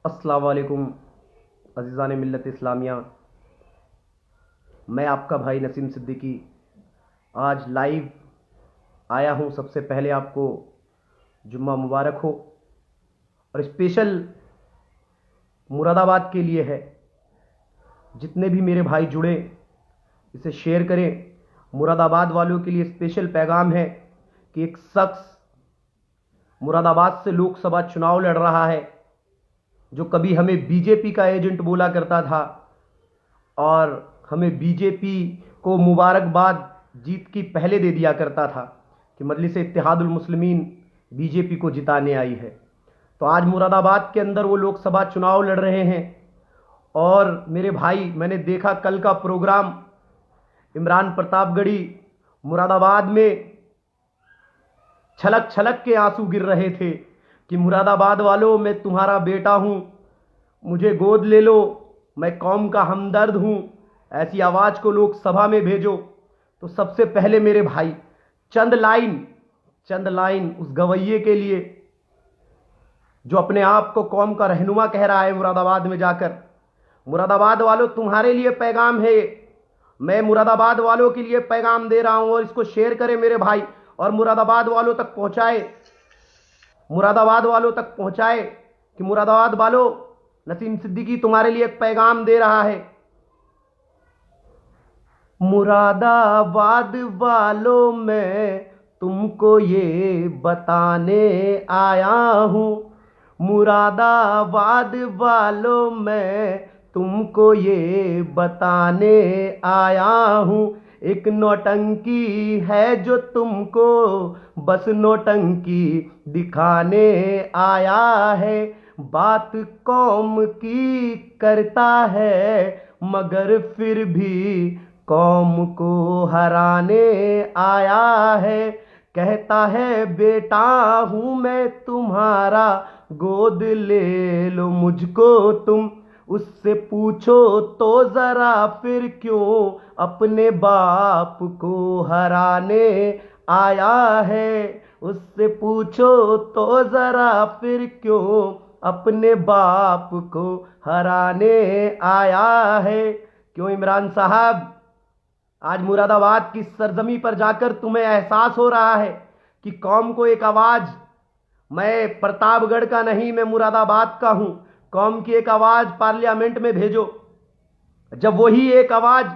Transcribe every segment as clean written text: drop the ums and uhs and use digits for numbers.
अस्सलाम वालेकुम अज़ीज़ान मिल्लत इस्लामिया। मैं आपका भाई नसीम सिद्दीकी आज लाइव आया हूं। सबसे पहले आपको जुम्मा मुबारक हो। और स्पेशल मुरादाबाद के लिए है। जितने भी मेरे भाई जुड़े इसे शेयर करें। मुरादाबाद वालों के लिए स्पेशल पैगाम है कि एक शख्स मुरादाबाद से लोकसभा चुनाव लड़ रहा है जो कभी हमें बीजेपी का एजेंट बोला करता था और हमें बीजेपी को मुबारकबाद जीत की पहले दे दिया करता था कि मजलिस इत्तेहादुल मुस्लिमीन बीजेपी को जिताने आई है। तो आज मुरादाबाद के अंदर वो लोकसभा चुनाव लड़ रहे हैं। और मेरे भाई, मैंने देखा कल का प्रोग्राम, इमरान प्रतापगढ़ी मुरादाबाद में छलक छलक के आंसू गिर रहे थे कि मुरादाबाद वालों, मैं तुम्हारा बेटा हूं, मुझे गोद ले लो, मैं कौम का हमदर्द हूं, ऐसी आवाज को लोकसभा में भेजो। तो सबसे पहले मेरे भाई चंद लाइन उस गवैये के लिए जो अपने आप को कौम का रहनुमा कह रहा है मुरादाबाद में जाकर। मुरादाबाद वालों, तुम्हारे लिए पैगाम है। मैं मुरादाबाद वालों के लिए पैगाम दे रहा हूं और इसको शेयर करें मेरे भाई और मुरादाबाद वालों तक पहुंचाए। मुरादाबाद वालों तक पहुंचाए कि मुरादाबाद वालों, नसीम सिद्दीकी तुम्हारे लिए एक पैगाम दे रहा है। मुरादाबाद वालों, मैं तुमको ये बताने आया हूं। मुरादाबाद वालों, मैं तुमको ये बताने आया हूं। एक नौटंकी है जो तुमको बस नौटंकी दिखाने आया है। बात कौम की करता है मगर फिर भी कौम को हराने आया है। कहता है बेटा हूं मैं तुम्हारा, गोद ले लो मुझको तुम। उससे पूछो तो जरा फिर क्यों अपने बाप को हराने आया है। उससे पूछो तो जरा फिर क्यों अपने बाप को हराने आया है। क्यों इमरान साहब, आज मुरादाबाद की सरजमी पर जाकर तुम्हें एहसास हो रहा है कि कौम को एक आवाज, मैं प्रतापगढ़ का नहीं, मैं मुरादाबाद का हूं, कौम की एक आवाज पार्लियामेंट में भेजो। जब वही एक आवाज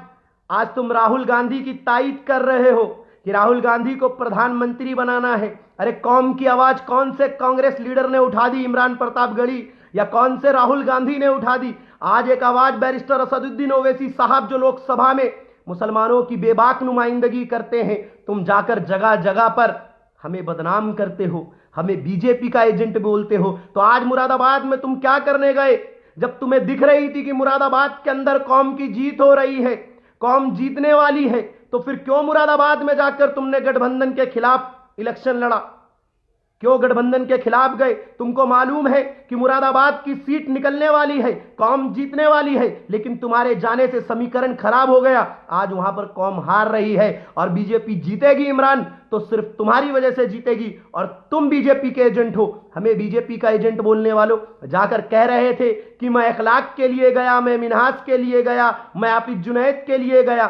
आज तुम राहुल गांधी की तायीद कर रहे हो कि राहुल गांधी को प्रधानमंत्री बनाना है। अरे कौम की आवाज कौन से कांग्रेस लीडर ने उठा दी? इमरान प्रतापगढ़ी या कौन से राहुल गांधी ने उठा दी? आज एक आवाज बैरिस्टर असदुद्दीन ओवैसी साहब जो लोकसभा में मुसलमानों की बेबाक नुमाइंदगी करते हैं, तुम जाकर जगह जगह पर हमें बदनाम करते हो, हमें बीजेपी का एजेंट बोलते हो। तो आज मुरादाबाद में तुम क्या करने गए? जब तुम्हें दिख रही थी कि मुरादाबाद के अंदर कौम की जीत हो रही है, कौम जीतने वाली है, तो फिर क्यों मुरादाबाद में जाकर तुमने गठबंधन के खिलाफ इलेक्शन लड़ा? क्यों गठबंधन के खिलाफ गए? तुमको मालूम है कि मुरादाबाद की सीट निकलने वाली है, कौम जीतने वाली है, लेकिन तुम्हारे जाने से समीकरण खराब हो गया। आज वहां पर कौम हार रही है और बीजेपी जीतेगी इमरान, तो सिर्फ तुम्हारी वजह से जीतेगी और तुम बीजेपी के एजेंट हो। हमें बीजेपी का एजेंट बोलने वालों, जाकर कह रहे थे कि मैं अखलाक के लिए गया, मैं मिनहाज के लिए गया, मैं हाफिज जुनैद के लिए गया।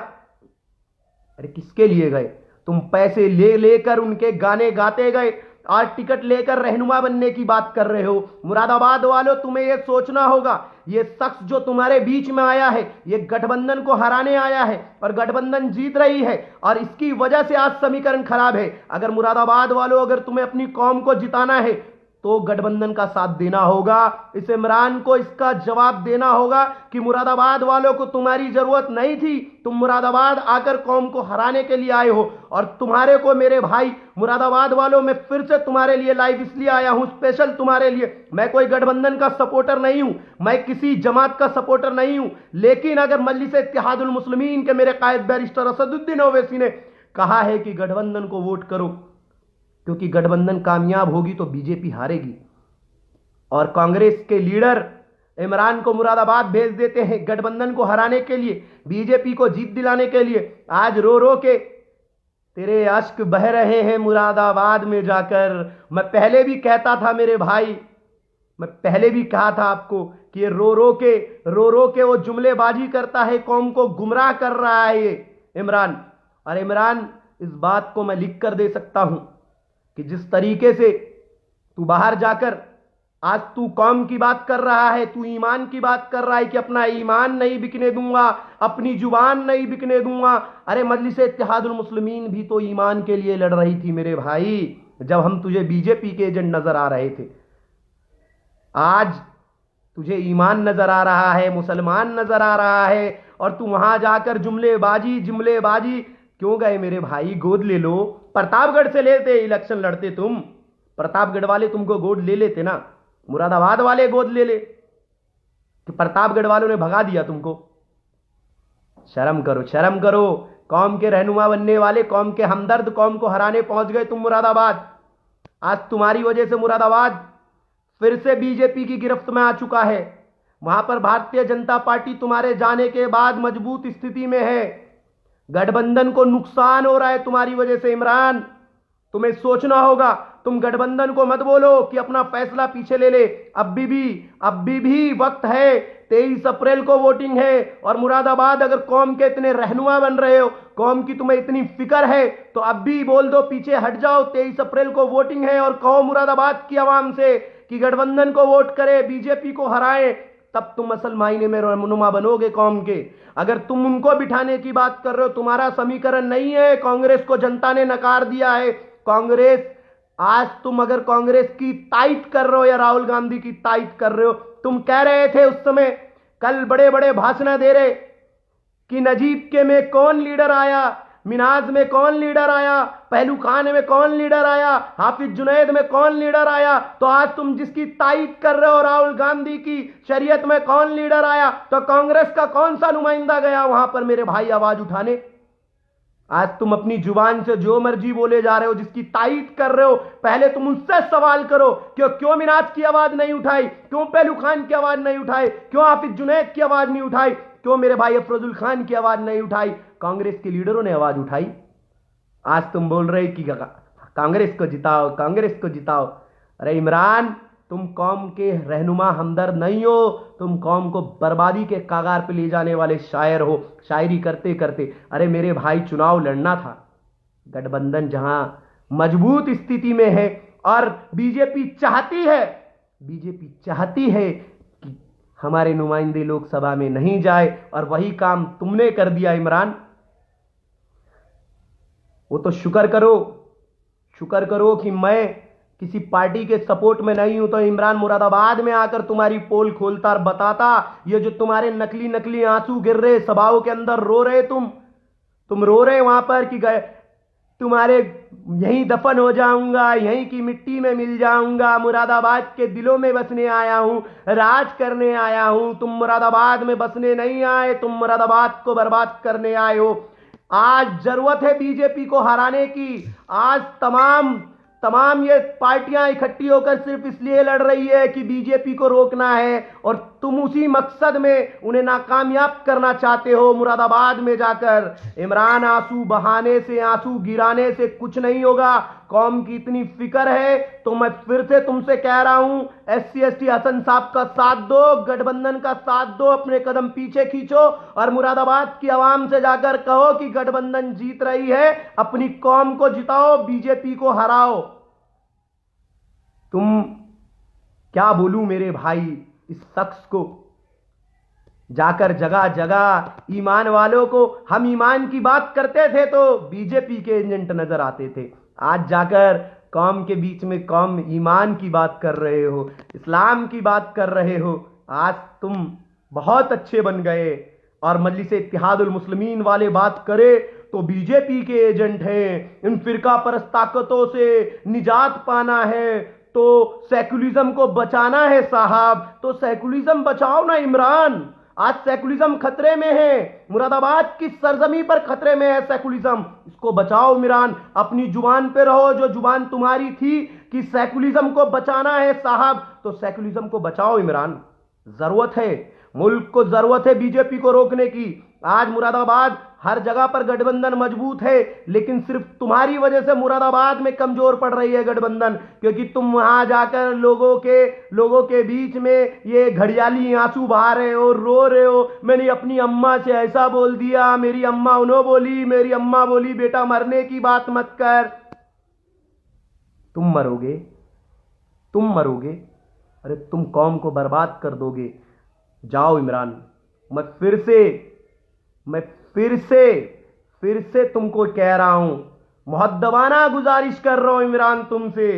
अरे किसके लिए गए? तुम पैसे ले लेकर उनके गाने गाते गए और टिकट लेकर रहनुमा बनने की बात कर रहे हो। मुरादाबाद वालों, तुम्हें यह सोचना होगा, ये शख्स जो तुम्हारे बीच में आया है, ये गठबंधन को हराने आया है और गठबंधन जीत रही है और इसकी वजह से आज समीकरण खराब है। अगर मुरादाबाद वालों, अगर तुम्हें अपनी कौम को जिताना है तो गठबंधन का साथ देना होगा। इस इमरान को इसका जवाब देना होगा कि मुरादाबाद वालों को तुम्हारी जरूरत नहीं थी, तुम मुरादाबाद आकर कौम को हराने के लिए आए हो। और तुम्हारे को मेरे भाई मुरादाबाद वालों, मैं फिर से तुम्हारे लिए लाइव इसलिए आया हूं, स्पेशल तुम्हारे लिए। मैं कोई गठबंधन का सपोर्टर नहीं हूं, मैं किसी जमात का सपोर्टर नहीं हूं, लेकिन अगर मजलिस इत्तेहादुल मुस्लिमीन के मेरे कायद बैरिस्टर असदुद्दीन ओवैसी ने कहा है कि गठबंधन को वोट करो, क्योंकि गठबंधन कामयाब होगी तो बीजेपी हारेगी। और कांग्रेस के लीडर इमरान को मुरादाबाद भेज देते हैं गठबंधन को हराने के लिए, बीजेपी को जीत दिलाने के लिए। आज रो रो के तेरे अश्क बह रहे हैं मुरादाबाद में जाकर। मैं पहले भी कहता था मेरे भाई, मैं पहले भी कहा था आपको कि ये रो रो के वो जुमलेबाजी करता है, कौम को गुमराह कर रहा है ये इमरान। और इमरान, इस बात को मैं लिख कर दे सकता हूं कि जिस तरीके से तू बाहर जाकर आज तू कौम की बात कर रहा है, तू ईमान की बात कर रहा है कि अपना ईमान नहीं बिकने दूंगा, अपनी जुबान नहीं बिकने दूंगा। अरे मजलिस इत्तेहादुल मुस्लिमीन भी तो ईमान के लिए लड़ रही थी मेरे भाई, जब हम तुझे बीजेपी के एजेंट नजर आ रहे थे। आज तुझे ईमान नजर आ रहा है, मुसलमान नजर आ रहा है, और तू वहां जाकर जुमलेबाजी क्यों गए मेरे भाई? गोद ले लो। प्रतापगढ़ से लेते इलेक्शन लड़ते तुम, प्रतापगढ़ वाले तुमको गोद ले लेते ना, मुरादाबाद वाले गोद ले ले, कि प्रतापगढ़ वालों ने भगा दिया तुमको। शर्म करो, शर्म करो। कौम के रहनुमा बनने वाले, कौम के हमदर्द, कौम को हराने पहुंच गए तुम मुरादाबाद। आज तुम्हारी वजह से मुरादाबाद फिर से बीजेपी की गिरफ्त में आ चुका है। वहां पर भारतीय जनता पार्टी तुम्हारे जाने के बाद मजबूत स्थिति में है। गठबंधन को नुकसान हो रहा है तुम्हारी वजह से इमरान, तुम्हें सोचना होगा। तुम गठबंधन को मत बोलो कि अपना फैसला पीछे ले ले, अभी भी वक्त है। 23 अप्रैल को वोटिंग है, और मुरादाबाद अगर कौम के इतने रहनुमा बन रहे हो, कौम की तुम्हें इतनी फिक्र है, तो अब भी बोल दो, पीछे हट जाओ। 23 अप्रैल को वोटिंग है, और कहो मुरादाबाद की आवाम से कि गठबंधन को वोट करे, बीजेपी को हराए, तब तुम असल मायने में रहनुमा बनोगे कौम के। अगर तुम उनको बिठाने की बात कर रहे हो, तुम्हारा समीकरण नहीं है। कांग्रेस को जनता ने नकार दिया है। कांग्रेस, आज तुम अगर कांग्रेस की तायद कर रहे हो या राहुल गांधी की तायद कर रहे हो, तुम कह रहे थे उस समय, कल बड़े बड़े भाषण दे रहे कि नजीब के में कौन लीडर आया, मिनाज में कौन लीडर आया, पहलू खान में कौन लीडर आया, हाफिज जुनैद में कौन लीडर आया। तो आज तुम जिसकी तायद कर रहे हो, राहुल गांधी की, शरीयत में कौन लीडर आया, तो कांग्रेस का कौन सा नुमाइंदा गया वहां पर मेरे भाई आवाज उठाने? आज तुम अपनी जुबान से जो मर्जी बोले जा रहे हो, जिसकी तायद कर रहे हो। पहले तुम उससे सवाल करो कि क्यों मिनाज की आवाज नहीं उठाई, क्यों पहलू खान की आवाज नहीं उठाई, क्यों हाफिज जुनैद की आवाज नहीं उठाई, क्यों मेरे भाई अफरोजुल खान की आवाज नहीं उठाई? कांग्रेस के लीडरों ने आवाज उठाई। आज तुम बोल रहे कि कांग्रेस को जिताओ, कांग्रेस को जिताओ। अरे इमरान, तुम कौम के रहनुमा हमदर्द नहीं हो, तुम कौम को बर्बादी के कागार पे ले जाने वाले शायर हो, शायरी करते करते। अरे मेरे भाई, चुनाव लड़ना था। गठबंधन जहां मजबूत स्थिति में है, और बीजेपी चाहती है कि हमारे नुमाइंदे लोकसभा में नहीं जाए, और वही काम तुमने कर दिया इमरान। वो तो शुक्र करो कि मैं किसी पार्टी के सपोर्ट में नहीं हूं, तो इमरान मुरादाबाद में आकर तुम्हारी पोल खोलता और बताता। ये जो तुम्हारे नकली नकली आंसू गिर रहे सभाओं के अंदर, रो रहे तुम रो रहे वहां पर कि गए तुम्हारे यहीं दफन हो जाऊंगा, यहीं की मिट्टी में मिल जाऊंगा, मुरादाबाद के दिलों में बसने आया हूं, राज करने आया हूं। तुम मुरादाबाद में बसने नहीं आए, तुम मुरादाबाद को बर्बाद करने आए हो। आज जरूरत है बीजेपी को हराने की। आज तमाम ये पार्टियां इकट्ठी होकर सिर्फ इसलिए लड़ रही है कि बीजेपी को रोकना है, और तुम उसी मकसद में उन्हें नाकामयाब करना चाहते हो। मुरादाबाद में जाकर इमरान, आंसू बहाने से, आंसू गिराने से कुछ नहीं होगा। कौम की इतनी फिक्र है, तो मैं फिर से तुमसे कह रहा हूं, SC/ST हसन साहब का साथ दो, गठबंधन का साथ दो, अपने कदम पीछे खींचो, और मुरादाबाद की आवाम से जाकर कहो कि गठबंधन जीत रही है, अपनी कौम को जिताओ, बीजेपी को हराओ। तुम क्या बोलूं मेरे भाई इस शख्स को, जाकर जगह जगह ईमान वालों को, हम ईमान की बात करते थे तो बीजेपी के एजेंट नजर आते थे। आज जाकर कौम के बीच में कौम ईमान की बात कर रहे हो, इस्लाम की बात कर रहे हो। आज तुम बहुत अच्छे बन गए, और मजलिस इत्तेहादुल मुस्लिमीन वाले बात करे तो बीजेपी के एजेंट हैं। इन फिरका परस्त ताकतों से निजात पाना है तो सेकुलरिज्म को बचाना है साहब, तो सेकुलरिज्म बचाओ ना इमरान। आज सेकुलरिज्म खतरे में है, मुरादाबाद की सरजमी पर खतरे में है सेकुलरिज्म, इसको बचाओ इमरान। अपनी जुबान पे रहो, जो जुबान तुम्हारी थी कि सेकुलरिज्म को बचाना है साहब, तो सेकुलरिज्म को बचाओ इमरान। जरूरत है, मुल्क को जरूरत है बीजेपी को रोकने की। आज मुरादाबाद हर जगह पर गठबंधन मजबूत है, लेकिन सिर्फ तुम्हारी वजह से मुरादाबाद में कमजोर पड़ रही है गठबंधन, क्योंकि तुम वहां जाकर लोगों के बीच में ये घड़ियाली आंसू बहा रहे हो, रो रहे हो, मैंने अपनी अम्मा से ऐसा बोल दिया, मेरी अम्मा उन्होंने बोली, मेरी अम्मा बोली बेटा मरने की बात मत कर। तुम मरोगे, तुम मरोगे, अरे तुम कौम को बर्बाद कर दोगे। जाओ इमरान, मैं फिर से तुमको कह रहा हूं, मुहद्दबाना गुजारिश कर रहा हूं इमरान तुमसे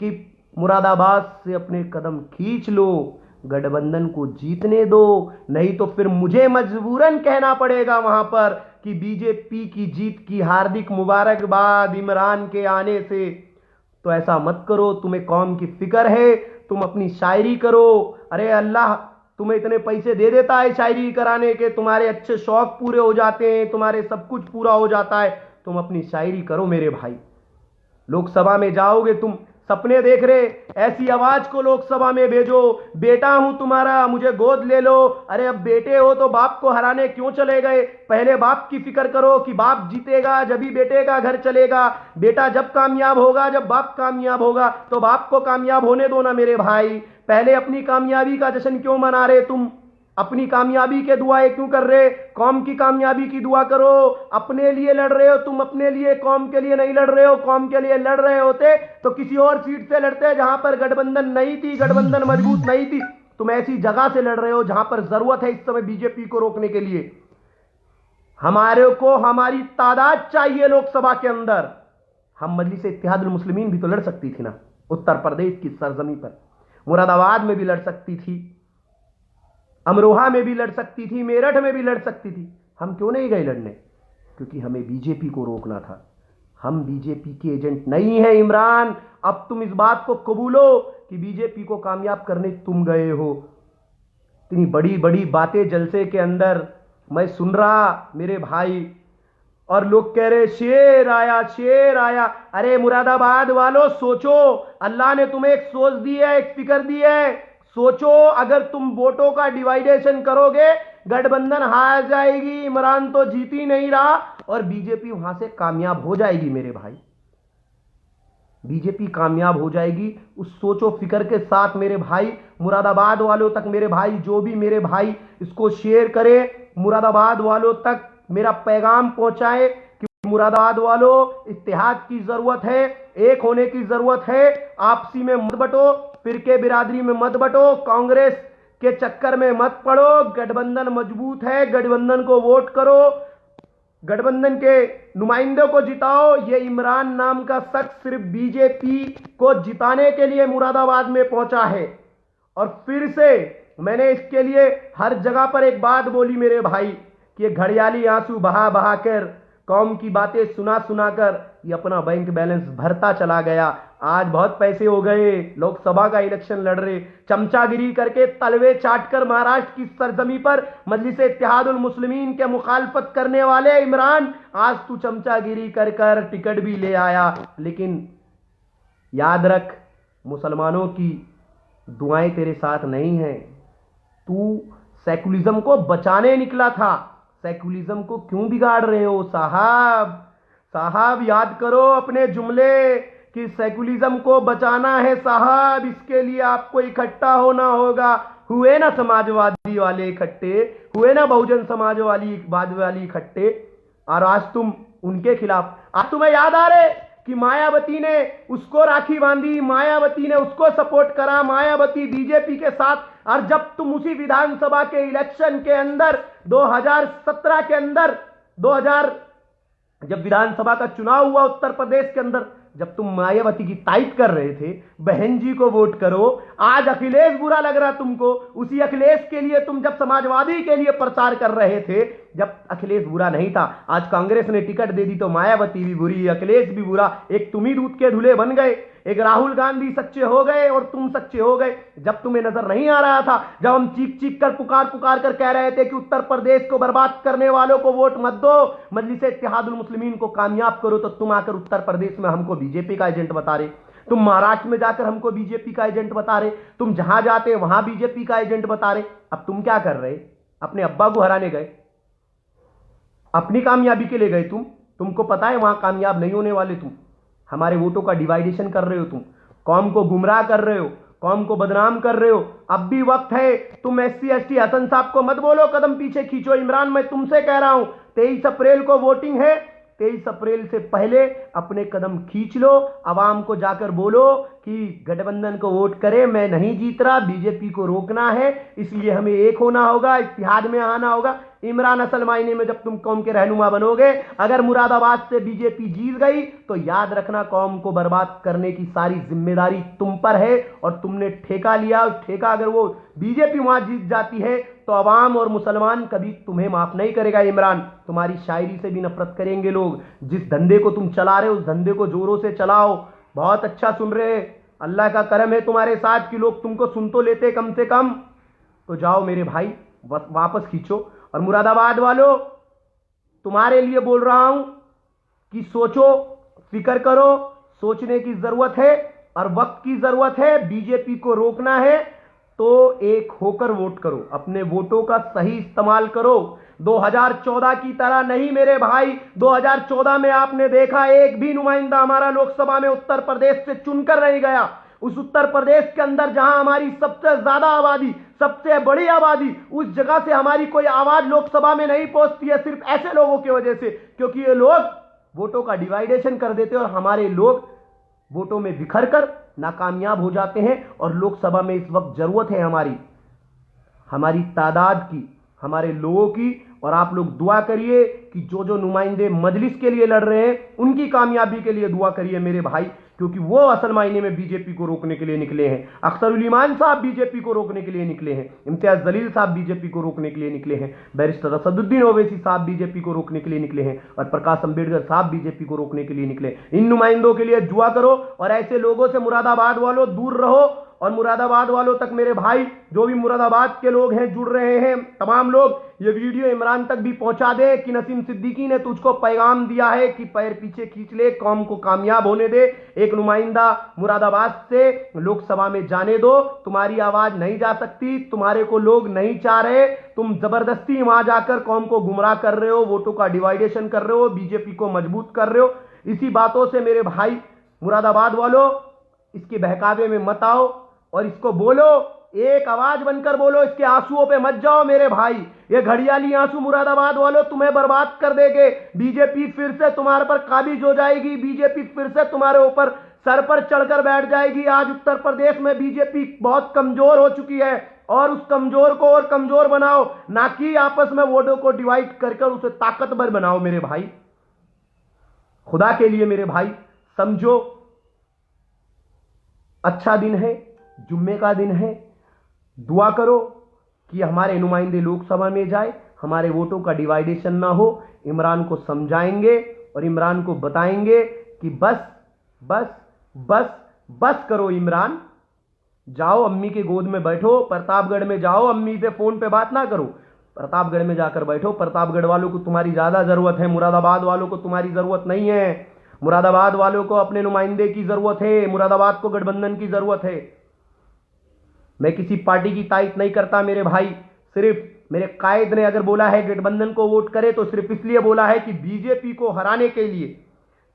कि मुरादाबाद से अपने कदम खींच लो, गठबंधन को जीतने दो, नहीं तो फिर मुझे मजबूरन कहना पड़ेगा वहां पर कि बीजेपी की जीत की हार्दिक मुबारकबाद इमरान के आने से। तो ऐसा मत करो, तुम्हें कौम की फिक्र है, तुम अपनी शायरी करो। अरे अल्लाह तुम्हें इतने पैसे दे देता है शायरी कराने के, तुम्हारे अच्छे शौक पूरे हो जाते हैं, तुम्हारे सब कुछ पूरा हो जाता है, तुम अपनी शायरी करो मेरे भाई। लोकसभा में जाओगे, तुम सपने देख रहे, ऐसी आवाज को लोकसभा में भेजो, बेटा हूं तुम्हारा, मुझे गोद ले लो। अरे अब बेटे हो तो बाप को हराने क्यों चले गए? पहले बाप की फिक्र करो कि बाप जीतेगा जब ही बेटे का घर चलेगा। बेटा जब कामयाब होगा, जब बाप कामयाब होगा, तो बाप को कामयाब होने दो ना मेरे भाई। पहले अपनी कामयाबी का जश्न क्यों मना रहे तुम? अपनी कामयाबी के दुआएं क्यों कर रहे? कौम की कामयाबी की दुआ करो। अपने लिए लड़ रहे हो तुम, अपने लिए, कौम के लिए नहीं लड़ रहे हो। कौम के लिए लड़ रहे होते तो किसी और सीट से लड़ते जहां पर गठबंधन नहीं थी, गठबंधन मजबूत नहीं थी। तुम ऐसी जगह से लड़ रहे हो जहां पर जरूरत है इस समय बीजेपी को रोकने के लिए। हमारे को हमारी तादाद चाहिए लोकसभा के अंदर। हम मजलिस इत्तेहादुल मुस्लिमीन भी तो लड़ सकती थी ना, उत्तर प्रदेश की सरजमी पर। मुरादाबाद में भी लड़ सकती थी, अमरोहा में भी लड़ सकती थी, मेरठ में भी लड़ सकती थी। हम क्यों नहीं गए लड़ने? क्योंकि हमें बीजेपी को रोकना था। हम बीजेपी के एजेंट नहीं है इमरान। अब तुम इस बात को कबूलो कि बीजेपी को कामयाब करने तुम गए हो। इतनी बड़ी बड़ी बातें जलसे के अंदर मैं सुन रहा मेरे भाई, और लोग कह रहे शेर आया, शेर आया। अरे मुरादाबाद वालों सोचो, अल्लाह ने तुम्हें एक सोच दी है, एक फिक्र दी है। सोचो, अगर तुम वोटों का डिवाइडेशन करोगे, गठबंधन हार जाएगी, इमरान तो जीत ही नहीं रहा और बीजेपी वहां से कामयाब हो जाएगी मेरे भाई। बीजेपी कामयाब हो जाएगी। उस सोचो फिक्र के साथ मेरे भाई, मुरादाबाद वालों तक मेरे भाई, जो भी मेरे भाई इसको शेयर करे, मुरादाबाद वालों तक मेरा पैगाम पहुंचाए कि मुरादाबाद वालों, इत्तेहाद की जरूरत है, एक होने की जरूरत है। आपसी में मत बटो, फिरके बिरादरी में मत बटो, कांग्रेस के चक्कर में मत पड़ो। गठबंधन मजबूत है, गठबंधन को वोट करो, गठबंधन के नुमाइंदों को जिताओ। ये इमरान नाम का शख्स सिर्फ बीजेपी को जिताने के लिए मुरादाबाद में पहुंचा है। और फिर से मैंने इसके लिए हर जगह पर एक बात बोली मेरे भाई कि ये घड़ियाली आंसू बहा बहा कर, कौम की बातें सुना सुनाकर ये अपना बैंक बैलेंस भरता चला गया। आज बहुत पैसे हो गए, लोकसभा का इलेक्शन लड़ रहे, चमचागिरी करके तलवे चाटकर महाराष्ट्र की सरजमी पर मजलिस इत्तेहादुल मुस्लिमीन के मुखालफत करने वाले इमरान, आज तू चमचागिरी कर कर टिकट भी ले आया। लेकिन याद रख, मुसलमानों की दुआएं तेरे साथ नहीं है। तू सेकुलरिज्म को बचाने निकला था, सेकुलरिज्म को क्यों बिगाड़ रहे हो साहब? साहब याद करो अपने जुमले कि सेकुलरिज्म को बचाना है साहब, इसके लिए आपको इकट्ठा होना होगा। हुए ना समाजवादी वाले इकट्ठे, हुए ना बहुजन समाजवादी इकट्ठे, और आज तुम उनके खिलाफ। आज तुम्हें याद आ रहे कि मायावती ने उसको राखी बांधी, मायावती ने उसको सपोर्ट करा, मायावती बीजेपी के साथ। और जब तुम उसी विधानसभा के इलेक्शन के अंदर 2017 के अंदर जब विधानसभा का चुनाव हुआ उत्तर प्रदेश के अंदर, जब तुम मायावती की तारीफ कर रहे थे, बहन जी को वोट करो, आज अखिलेश बुरा लग रहा तुमको। उसी अखिलेश के लिए तुम जब समाजवादी के लिए प्रचार कर रहे थे, जब अखिलेश बुरा नहीं था, आज कांग्रेस ने टिकट दे दी तो मायावती भी बुरी, अखिलेश भी बुरा। एक तुम ही दूध के धुले बन गए, एक राहुल गांधी सच्चे हो गए और तुम सच्चे हो गए। जब तुम्हें नजर नहीं आ रहा था, जब हम चीख चीख कर पुकार कर कह रहे थे कि उत्तर प्रदेश को बर्बाद करने वालों को वोट मत दो, मजलिस इत्तेहादुल मुस्लिमीन को कामयाब करो, तो तुम आकर उत्तर प्रदेश में हमको बीजेपी का एजेंट बता रहे, तुम महाराष्ट्र में जाकर हमको बीजेपी का एजेंट बता रहे, तुम जहां जाते वहां बीजेपी का एजेंट बता रहे। अब तुम क्या कर रहे? अपने अब्बा को हराने गए, अपनी कामयाबी के लिए गए तुमको पता है वहां कामयाब नहीं होने वाले तुम। हमारे वोटों का डिवाइडेशन कर रहे हो तुम, कौम को गुमराह कर रहे हो, कौम को बदनाम कर रहे हो। अब भी वक्त है, तुम SC ST हसन साहब को मत बोलो कदम पीछे खींचो। इमरान मैं तुमसे कह रहा हूं 23 अप्रैल को वोटिंग है, 23 अप्रैल से पहले अपने कदम खींच लो। अवाम को जाकर बोलो कि गठबंधन को वोट करें, मैं नहीं जीत रहा, बीजेपी को रोकना है, इसलिए हमें एक होना होगा, इत्तेहाद में आना होगा। इमरान असल मायने में जब तुम कौम के रहनुमा बनोगे, अगर मुरादाबाद से बीजेपी जीत गई तो याद रखना कौम को बर्बाद करने की सारी जिम्मेदारी तुम पर है और तुमने ठेका लिया। उस ठेका अगर वो बीजेपी वहां जीत जाती है तो अवाम और मुसलमान कभी तुम्हें माफ नहीं करेगा। इमरान तुम्हारी शायरी से भी नफरत करेंगे लोग। जिस धंधे को तुम चला रहे हो उस धंधे को जोरों से चलाओ। बहुत अच्छा सुन रहे हैं, अल्लाह का करम है तुम्हारे साथ कि लोग तुमको सुन तो लेते कम से कम। तो जाओ मेरे भाई वापस खींचो। और मुरादाबाद वालों तुम्हारे लिए बोल रहा हूं कि सोचो, फिक्र करो, सोचने की जरूरत है और वक्त की जरूरत है। बीजेपी को रोकना है तो एक होकर वोट करो, अपने वोटों का सही इस्तेमाल करो। 2014 की तरह नहीं मेरे भाई। 2014 में आपने देखा एक भी नुमाइंदा हमारा लोकसभा में उत्तर प्रदेश से चुनकर नहीं गया। उस उत्तर प्रदेश के अंदर जहां हमारी सबसे ज्यादा आबादी, सबसे बड़ी आबादी, उस जगह से हमारी कोई आवाज लोकसभा में नहीं पहुंचती है, सिर्फ ऐसे लोगों की वजह से, क्योंकि ये लोग वोटों का डिवाइडेशन कर देते हैं और हमारे लोग वोटों में बिखर कर नाकामयाब हो जाते हैं। और लोकसभा में इस वक्त जरूरत है हमारी तादाद की, हमारे लोगों की। और आप लोग दुआ करिए कि जो जो नुमाइंदे मजलिस के लिए लड़ रहे हैं उनकी कामयाबी के लिए दुआ करिए मेरे भाई, क्योंकि वो असल मायने में बीजेपी को रोकने के लिए निकले हैं। अख्तरुल ईमान साहब बीजेपी को रोकने के लिए निकले हैं, इम्तियाज जलील साहब बीजेपी को रोकने के लिए निकले हैं, बैरिस्टर असदुद्दीन ओवैसी साहब बीजेपी को रोकने के लिए निकले हैं और प्रकाश अंबेडकर साहब बीजेपी को रोकने के लिए निकले। इन नुमाइंदों के लिए दुआ करो और ऐसे लोगों से मुरादाबाद वालों दूर रहो। और मुरादाबाद वालों तक मेरे भाई, जो भी मुरादाबाद के लोग हैं जुड़ रहे हैं, तमाम लोग ये वीडियो इमरान तक भी पहुंचा दे कि नसीम सिद्दीकी ने तुझको पैगाम दिया है कि पैर पीछे खींच ले, कौम को कामयाब होने दे, एक नुमाइंदा मुरादाबाद से लोकसभा में जाने दो। तुम्हारी आवाज नहीं जा सकती, तुम्हारे को लोग नहीं चाह रहे, तुम जबरदस्ती वहां जाकर कौम को गुमराह कर रहे हो, वोटों का डिवाइडेशन कर रहे हो, बीजेपी को मजबूत कर रहे हो। इसी बातों से मेरे भाई मुरादाबाद वालों इसके बहकावे में मत आओ और इसको बोलो, एक आवाज बनकर बोलो, इसके आंसुओं पे मत जाओ मेरे भाई। ये घड़ियाली आंसू मुरादाबाद वालों तुम्हें बर्बाद कर देंगे। बीजेपी फिर से तुम्हारे पर काबिज हो जाएगी, बीजेपी फिर से तुम्हारे ऊपर सर पर चढ़कर बैठ जाएगी। आज उत्तर प्रदेश में बीजेपी बहुत कमजोर हो चुकी है और उस कमजोर को और कमजोर बनाओ, ना कि आपस में वोटों को डिवाइड करके उसे ताकतवर बनाओ मेरे भाई। खुदा के लिए मेरे भाई समझो, अच्छा दिन है, जुम्मे का दिन है, दुआ करो कि हमारे नुमाइंदे लोकसभा में जाए, हमारे वोटों का डिवाइडेशन ना हो। इमरान को समझाएंगे और इमरान को बताएंगे कि बस बस बस बस करो इमरान, जाओ अम्मी के गोद में बैठो, प्रतापगढ़ में जाओ, अम्मी से फोन पे बात ना करो, प्रतापगढ़ में जाकर बैठो। प्रतापगढ़ वालों को तुम्हारी ज्यादा जरूरत है, मुरादाबाद वालों को तुम्हारी जरूरत नहीं है। मुरादाबाद वालों को अपने नुमाइंदे की जरूरत है, मुरादाबाद को गठबंधन की जरूरत है। मैं किसी पार्टी की तारीफ नहीं करता मेरे भाई, सिर्फ मेरे कायद ने अगर बोला है गठबंधन को वोट करे तो सिर्फ इसलिए बोला है कि बीजेपी को हराने के लिए,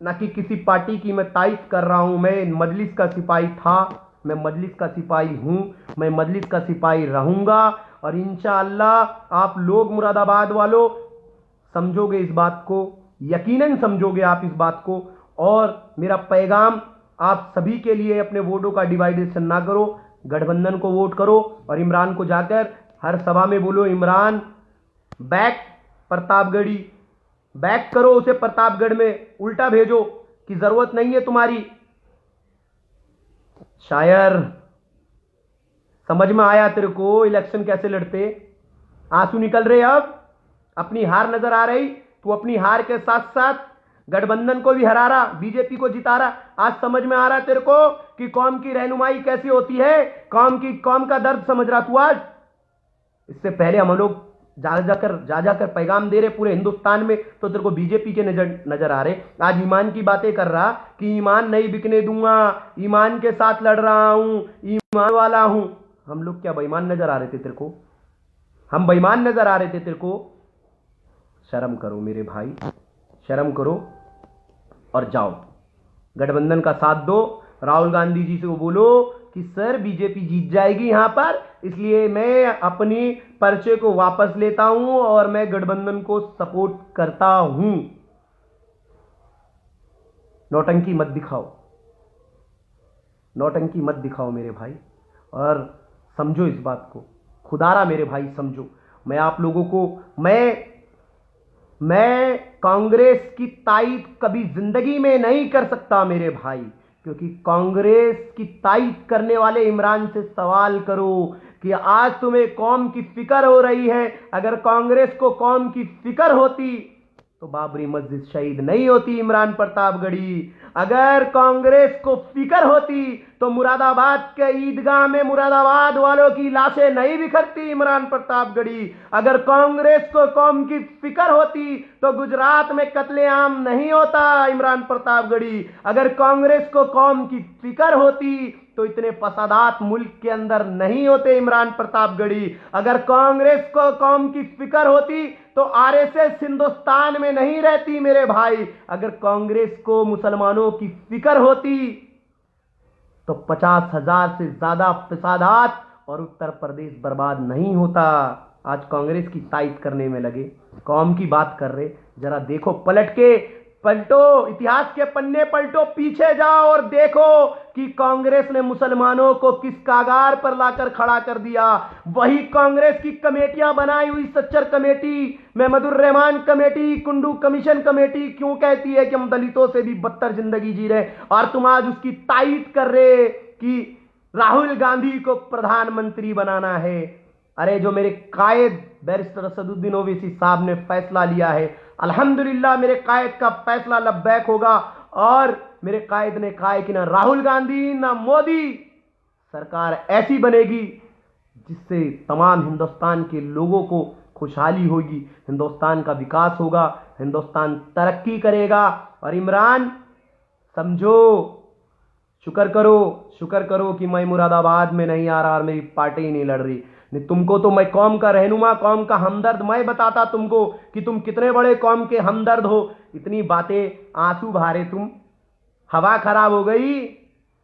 ना कि किसी पार्टी की मैं तारीफ कर रहा हूं। मैं मजलिस का सिपाही था, मैं मजलिस का सिपाही हूं, मैं मजलिस का सिपाही रहूंगा। और इंशाअल्लाह आप लोग मुरादाबाद वालों समझोगे इस बात को, यकीनन समझोगे आप इस बात को। और मेरा पैगाम आप सभी के लिए, अपने वोटों का डिवाइडेशन ना करो, गठबंधन को वोट करो और इमरान को जाकर हर सभा में बोलो इमरान बैक प्रतापगढ़ी, बैक करो उसे प्रतापगढ़ में, उल्टा भेजो कि जरूरत नहीं है तुम्हारी। शायर समझ में आया तेरे को इलेक्शन कैसे लड़ते? आंसू निकल रहे, अब अपनी हार नजर आ रही, तू अपनी हार के साथ साथ गठबंधन को भी हरा रहा, बीजेपी को जिता रहा। आज समझ में आ रहा तेरे को कि कौम की रहनुमाई कैसी होती है, कौम का दर्द समझ रहा तू आज। इससे पहले हम लोग जा जाकर पैगाम दे रहे पूरे हिंदुस्तान में, तो तेरे को बीजेपी के नजर आ रहे। आज ईमान की बातें कर रहा कि ईमान नहीं बिकने दूंगा, ईमान के साथ लड़ रहा हूं, ईमान वाला हूं। हम लोग क्या बेईमान नजर आ रहे थे तेरे को? हम बेईमान नजर आ रहे थे तेरे को? शर्म करो मेरे भाई, शर्म करो और जाओ गठबंधन का साथ दो। राहुल गांधी जी से वो बोलो कि सर बीजेपी जीत जाएगी यहां पर, इसलिए मैं अपनी पर्चे को वापस लेता हूं और मैं गठबंधन को सपोर्ट करता हूं। नौटंकी मत दिखाओ, नौटंकी मत दिखाओ मेरे भाई, और समझो इस बात को, खुदारा मेरे भाई समझो। मैं आप लोगों को मैं कांग्रेस की तारीफ कभी जिंदगी में नहीं कर सकता मेरे भाई, क्योंकि कांग्रेस की तारीफ करने वाले इमरान से सवाल करो कि आज तुम्हें कौम की फिक्र हो रही है। अगर कांग्रेस को कौम की फिक्र होती तो बाबरी मस्जिद शहीद नहीं होती इमरान प्रतापगढ़ी। अगर कांग्रेस को फिक्र होती तो मुरादाबाद के ईदगाह में मुरादाबाद वालों की लाशें नहीं बिखरती इमरान प्रतापगढ़ी। अगर कांग्रेस को कौम की फिक्र होती तो गुजरात में कत्लेआम नहीं होता इमरान प्रतापगढ़ी। अगर कांग्रेस को कौम की फिक्र होती तो इतने फसादात मुल्क के अंदर नहीं होते इमरान प्रतापगढ़ी। अगर कांग्रेस को कौम की फिक्र होती तो आरएसएस हिंदुस्तान में नहीं रहती मेरे भाई। अगर कांग्रेस को मुसलमानों की फिक्र होती तो 50,000 से ज्यादा फसादात और उत्तर प्रदेश बर्बाद नहीं होता। आज कांग्रेस की तारीफ करने में लगे, कौम की बात कर रहे। जरा देखो, पलटो, इतिहास के पन्ने पलटो, पीछे जाओ और देखो कि कांग्रेस ने मुसलमानों को किस कागार पर लाकर खड़ा कर दिया। वही कांग्रेस की कमेटियां बनाई हुई, Sachar committee, Mahmoodur Rahman committee, Kundu commission committee क्यों कहती है कि हम दलितों से भी बदतर जिंदगी जी रहे, और तुम आज उसकी तारीफ कर रहे कि राहुल गांधी को प्रधानमंत्री बनाना है। अरे जो मेरे कायद बैरिस्टर असदुद्दीन ओवैसी साहब ने फैसला लिया है, अल्हम्दुलिल्लाह मेरे कायद का फैसला लब्बैक होगा, और मेरे कायद ने कहा है कि ना राहुल गांधी ना मोदी सरकार ऐसी बनेगी जिससे तमाम हिंदुस्तान के लोगों को खुशहाली होगी, हिंदुस्तान का विकास होगा, हिंदुस्तान तरक्की करेगा। और इमरान समझो, शुक्र करो कि मैं मुरादाबाद में नहीं आ रहा और मेरी पार्टी ही नहीं लड़ रही। नहीं तुमको तो मैं कौम का रहनुमा, कौम का हमदर्द मैं बताता तुमको कि तुम कितने बड़े कौम के हमदर्द हो। इतनी बातें, आंसू बहारे तुम, हवा खराब हो गई,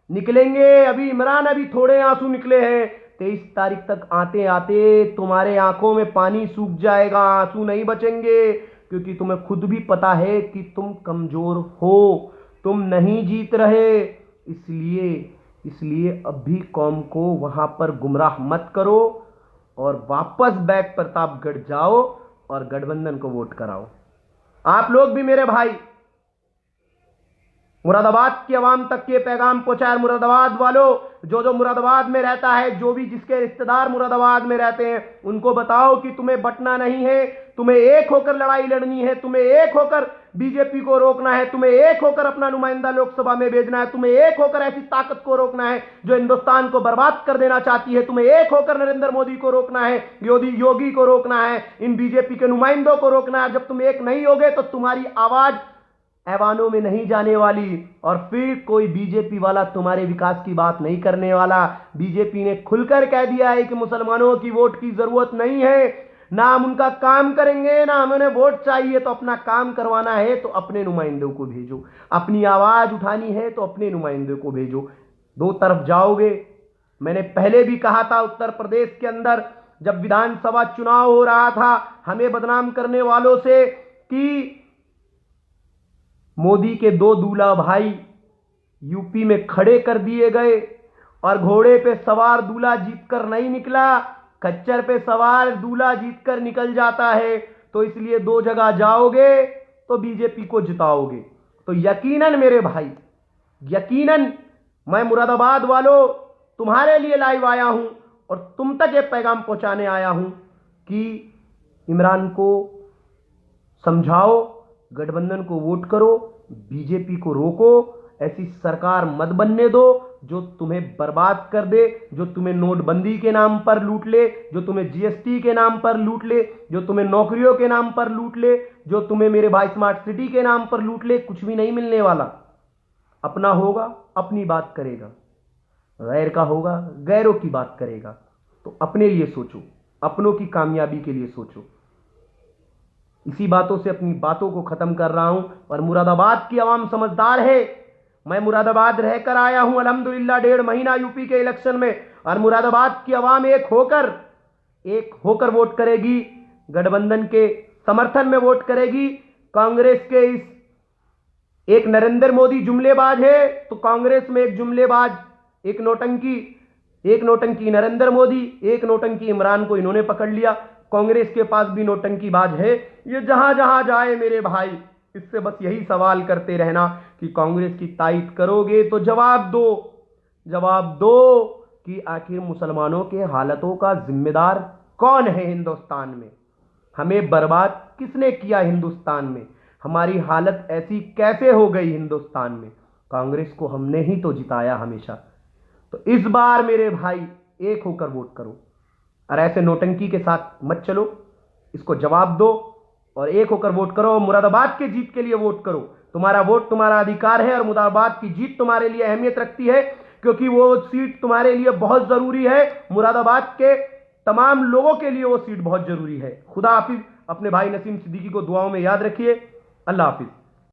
निकलेंगे अभी इमरान, अभी थोड़े आंसू निकले हैं, 23 तारीख तक आते आते तुम्हारे आंखों में पानी सूख जाएगा, आंसू नहीं बचेंगे, क्योंकि तुम्हें खुद भी पता है कि तुम कमजोर हो, तुम नहीं जीत रहे। इसलिए अब भी कौम को वहां पर गुमराह मत करो और वापस बैक प्रतापगढ़ जाओ और गठबंधन को वोट कराओ। आप लोग भी मेरे भाई मुरादाबाद की आवाम तक के पैगाम पहुंचाए। मुरादाबाद वालों, जो मुरादाबाद में रहता है, जो भी जिसके रिश्तेदार मुरादाबाद में रहते हैं, उनको बताओ कि तुम्हें बंटना नहीं है, तुम्हें एक होकर लड़ाई लड़नी है, तुम्हें एक होकर बीजेपी को रोकना है, तुम्हें एक होकर अपना नुमाइंदा लोकसभा में भेजना है, तुम्हें एक होकर ऐसी ताकत को रोकना है जो हिंदुस्तान को बर्बाद कर देना चाहती है, तुम्हें एक होकर नरेंद्र मोदी को रोकना है, योगी को रोकना है, इन बीजेपी के नुमाइंदों को रोकना है। जब तुम एक नहीं होगे तो तुम्हारी आवाज ऐवानों में नहीं जाने वाली, और फिर कोई बीजेपी वाला तुम्हारे विकास की बात नहीं करने वाला। बीजेपी ने खुलकर कह दिया है कि मुसलमानों की वोट की जरूरत नहीं है, ना हम उनका काम करेंगे, ना हमें वोट चाहिए। तो अपना काम करवाना है तो अपने नुमाइंदों को भेजो, अपनी आवाज उठानी है तो अपने नुमाइंदों को भेजो। दो तरफ जाओगे। मैंने पहले भी कहा था, उत्तर प्रदेश के अंदर जब विधानसभा चुनाव हो रहा था, हमें बदनाम करने वालों से कि मोदी के दो दूल्हा भाई यूपी में खड़े कर दिए गए, और घोड़े पे सवार दूल्हा जीतकर नहीं निकला, खच्चर पे सवार दूल्हा जीतकर निकल जाता है। तो इसलिए दो जगह जाओगे तो बीजेपी को जिताओगे। तो यकीनन मेरे भाई, यकीनन मैं मुरादाबाद वालों तुम्हारे लिए लाइव आया हूं और तुम तक ये पैगाम पहुंचाने आया हूं कि इमरान को समझाओ, गठबंधन को वोट करो, बीजेपी को रोको, ऐसी सरकार मत बनने दो जो तुम्हें बर्बाद कर दे, जो तुम्हें नोटबंदी के नाम पर लूट ले, जो तुम्हें जीएसटी के नाम पर लूट ले, जो तुम्हें नौकरियों के नाम पर लूट ले, जो तुम्हें मेरे भाई स्मार्ट सिटी के नाम पर लूट ले। कुछ भी नहीं मिलने वाला। अपना होगा अपनी बात करेगा, गैर का होगा गैरों की बात करेगा। तो अपने लिए सोचो, अपनों की कामयाबी के लिए सोचो। इसी बातों से अपनी बातों को खत्म कर रहा हूं। और मुरादाबाद की आवाम समझदार है। मैं मुरादाबाद रहकर आया हूं अल्हम्दुलिल्लाह 1.5 महीना यूपी के इलेक्शन में, और मुरादाबाद की आवाम एक होकर वोट करेगी, गठबंधन के समर्थन में वोट करेगी। कांग्रेस के इस एक नरेंद्र मोदी जुमलेबाज है तो कांग्रेस में एक जुमलेबाज, एक नोटंकी नरेंद्र मोदी, एक नोटंकी इमरान को इन्होंने पकड़ लिया। कांग्रेस के पास भी नोटंकीबाज है। ये जहां जहां जाए मेरे भाई, इससे बस यही सवाल करते रहना कि कांग्रेस की तायद करोगे तो जवाब दो कि आखिर मुसलमानों के हालतों का जिम्मेदार कौन है हिंदुस्तान में? हमें बर्बाद किसने किया हिंदुस्तान में? हमारी हालत ऐसी कैसे हो गई हिंदुस्तान में? कांग्रेस को हमने ही तो जिताया हमेशा। तो इस बार मेरे भाई एक होकर वोट करो, और ऐसे नोटंकी के साथ मत चलो। इसको जवाब दो और एक होकर वोट करो। मुरादाबाद के जीत के लिए वोट करो। तुम्हारा वोट तुम्हारा अधिकार है, और मुरादाबाद की जीत तुम्हारे लिए अहमियत रखती है, क्योंकि वो सीट तुम्हारे लिए बहुत जरूरी है। मुरादाबाद के तमाम लोगों के लिए वो सीट बहुत जरूरी है। खुदा हाफिज। अपने भाई नसीम सिद्दीकी को दुआओं में याद रखिए। अल्लाह हाफिज।